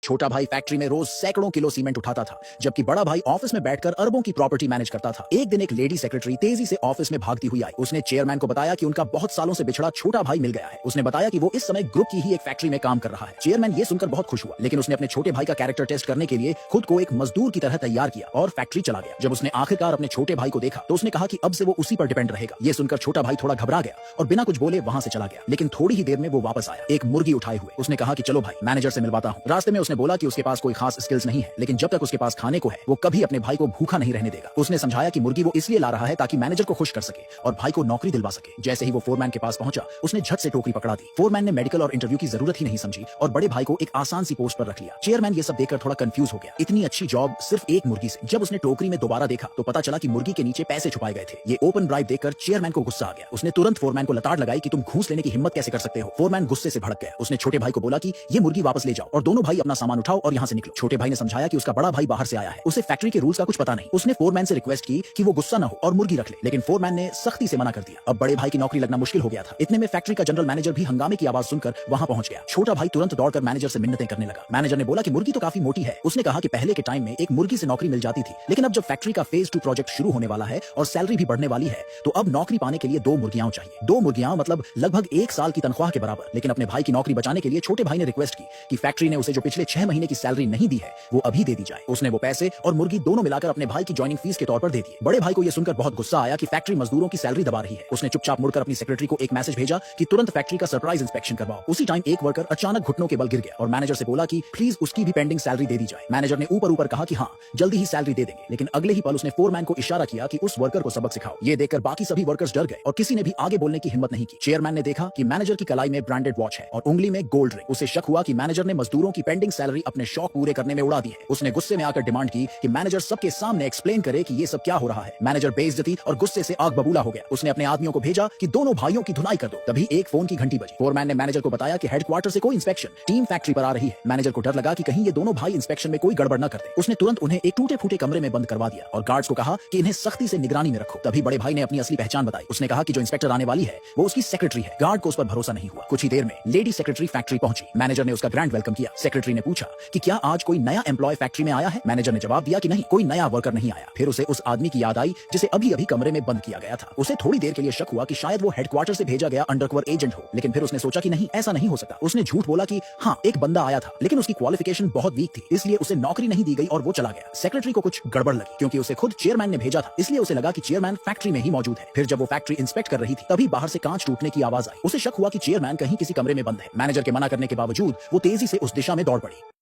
छोटा भाई फैक्ट्री में रोज सैकड़ों किलो सीमेंट उठाता था, जबकि बड़ा भाई ऑफिस में बैठकर अरबों की प्रॉपर्टी मैनेज करता था। एक दिन एक लेडी सेक्रेटरी तेजी से ऑफिस में भागती हुई आई। उसने चेयरमैन को बताया कि उनका बहुत सालों से बिछड़ा छोटा भाई मिल गया है। उसने बताया कि वो इस समय ग्रुप की ही एक फैक्ट्री में काम कर रहा है। चेयरमैन ये सुनकर बहुत खुश हुआ, लेकिन उसने अपने छोटे भाई का कैरेक्टर टेस्ट करने के लिए खुद को एक मजदूर की तरह तैयार किया और फैक्ट्री चला गया। जब उसने आखिरकार अपने छोटे भाई को देखा तो उसने कहा कि अब से वो उसी पर डिपेंड रहेगा। ये सुनकर छोटा भाई थोड़ा घबरा गया और बिना कुछ बोले वहां से चला गया। लेकिन थोड़ी ही देर में वो वापस आया, एक मुर्गी उठाए हुए। उसने कहा कि चलो भाई, मैनेजर से मिलवाता हूँ। रास्ते में उसने बोला कि उसके पास कोई खास स्किल्स नहीं है, लेकिन जब तक उसके पास खाने को है वो कभी अपने भाई को भूखा नहीं रहने देगा। उसने समझाया कि मुर्गी वो इसलिए ला रहा है ताकि मैनेजर को खुश कर सके और भाई को नौकरी दिलवा सके। जैसे ही वो फोरमैन के पास पहुंचा, उसने झट से टोकरी पकड़ा दी। फोरमैन ने मेडिकल और इंटरव्यू की जरूरत ही नहीं समझी और बड़े भाई को एक आसान सी पोस्ट पर रख लिया। चेयरमैन ये सब देखकर थोड़ा कंफ्यूज हो गया। इतनी अच्छी जॉब सिर्फ एक मुर्गी से। जब उसने टोकरी में दोबारा देखा तो पता चला कि मुर्गी के नीचे पैसे छुपाए गए थे। ये ओपन ब्राइब देखकर चेयरमैन को गुस्सा आ गया। उसने तुरंत फोरमैन को लताड़ लगाई कि तुम घूस लेने की हिम्मत कैसे कर सकते हो। फोरमैन गुस्से से भड़क गया। उसने छोटे भाई को बोला कि ये मुर्गी वापस ले जाओ और दोनों भाई अपना सामान उठाओ और यहाँ से निकलो। छोटे भाई ने समझाया कि उसका बड़ा भाई बाहर से आया है, उसे फैक्ट्री के रूल्स का कुछ पता नहीं। उसने फोरमैन से रिक्वेस्ट की कि वो गुस्सा न हो और मुर्गी रख ले, लेकिन फोरमैन ने सख्ती से मना कर दिया। अब बड़े भाई की नौकरी लगना मुश्किल हो गया था। इतने में फैक्ट्री का जनरल मैनेजर भी हंगामे की आवाज सुनकर वहां पहुंच गया। छोटा भाई तुरंत दौड़कर मैनेजर से मिन्नतें करने लगा। मैनेजर ने बोला कि मुर्गी तो काफी मोटी है। उसने कहा कि पहले के टाइम में एक मुर्गी से नौकरी मिल जाती थी, लेकिन अब जब फैक्ट्री का फेज 2 प्रोजेक्ट शुरू होने वाला है और सैलरी भी बढ़ने वाली है, तो अब नौकरी पाने के लिए 2 मुर्गियां चाहिए। 2 मुर्गियां मतलब लगभग 1 साल की तनख्वाह के बराबर। लेकिन अपने भाई की नौकरी बचाने के लिए छोटे भाई ने रिक्वेस्ट की कि फैक्ट्री ने उसे जो पिछले 6 महीने की सैलरी नहीं दी है वो अभी दे दी जाए। उसने वो पैसे और मुर्गी दोनों मिलाकर अपने भाई की ज्वाइनिंग फीस के तौर पर दे दिए। बड़े भाई को यह सुनकर बहुत गुस्सा आया कि फैक्ट्री मजदूरों की सैलरी दबा रही है। उसने चुपचाप मुड़कर अपनी सेक्रेटरी को एक मैसेज भेजा कि तुरंत फैक्ट्री का सरप्राइज इंस्पेक्शन करवाओ। उसी टाइम एक वर्कर अचानक घुटनों के बल गिर गया और मैनेजर से बोला कि प्लीज उसकी भी पेंडिंग सैलरी दे दी जाए। मैनेजर ने ऊपर ऊपर कहा कि हाँ, जल्दी ही सैलरी दे देंगे, लेकिन अगले ही पल उसने फोरमैन को इशारा किया कि उस वर्कर को सबक सिखाओ। ये देखकर बाकी सभी वर्कर्स डर गए और किसी ने भी आगे बोलने की हिम्मत नहीं की। चेयरमैन ने देखा कि मैनेजर की कलाई में ब्रांडेड वॉच है और उंगली में गोल्ड रिंग। उसे शक हुआ कि मैनेजर ने मजदूरों की पेंडिंग सैलरी अपने शौक पूरे करने में उड़ा दी है। उसने गुस्से में आकर डिमांड की कि मैनेजर सबके सामने एक्सप्लेन करे कि ये सब क्या हो रहा है। मैनेजर बेइज्जती और गुस्से से आग बबूला हो गया। उसने अपने आदमियों को भेजा कि दोनों भाइयों की धुनाई कर दो। तभी एक फोन की घंटी बजी। फोरमैन ने मैनेजर को बताया कि हेडक्वार्टर से कोई इंस्पेक्शन टीम फैक्ट्री पर आ रही है। मैनेजर को डर लगा कि कहीं ये दोनों भाई इंस्पेक्शन में कोई गड़बड़ न करते। उसने तुरंत उन्हें एक टूटे फूटे कमरे में बंद करवा दिया और गार्ड्स को कहा कि इन्हें सख्ती से निगरानी में रखो। तभी बड़े भाई ने अपनी असली पहचान बताई। उसने कहा कि जो इंस्पेक्टर आने वाली है वो उसकी सेक्रेटरी है। गार्ड को उस पर भरोसा नहीं हुआ। कुछ ही देर में लेडी सेक्रेटरी फैक्ट्री पहुंची। मैनेजर ने उसका ग्रैंड वेलकम किया। सेक्रेटरी ने पूछा कि क्या आज कोई नया एम्प्लॉय फैक्ट्री में आया है। मैनेजर ने जवाब दिया कि नहीं, कोई नया वर्कर नहीं आया। फिर उसे उस आदमी की याद आई जिसे अभी अभी कमरे में बंद किया गया था। उसे थोड़ी देर के लिए शक हुआ कि शायद वो हेडक्वार्टर से भेजा गया अंडरकवर एजेंट हो, लेकिन फिर उसने सोचा कि नहीं, ऐसा नहीं हो सकता। उसने झूठ बोला कि हाँ, एक बंदा आया था, लेकिन उसकी क्वालिफिकेशन बहुत वीक थी, इसलिए उसे नौकरी नहीं दी गई और वो चला गया। सेक्रेटरी को कुछ गड़बड़ लगी क्योंकि उसे खुद चेयरमैन ने भेजा था, इसलिए उसे लगा कि चेयरमैन फैक्ट्री में ही मौजूद है। फिर जब वो फैक्ट्री इंस्पेक्ट कर रही थी तभी बाहर से कांच टूटने की आवाज आई। उसे शक हुआ कि चेयरमैन कहीं किसी कमरे में बंद है। मैनेजर के मना करने के बावजूद वो तेजी से उस दिशा में दौड़ पड़ी।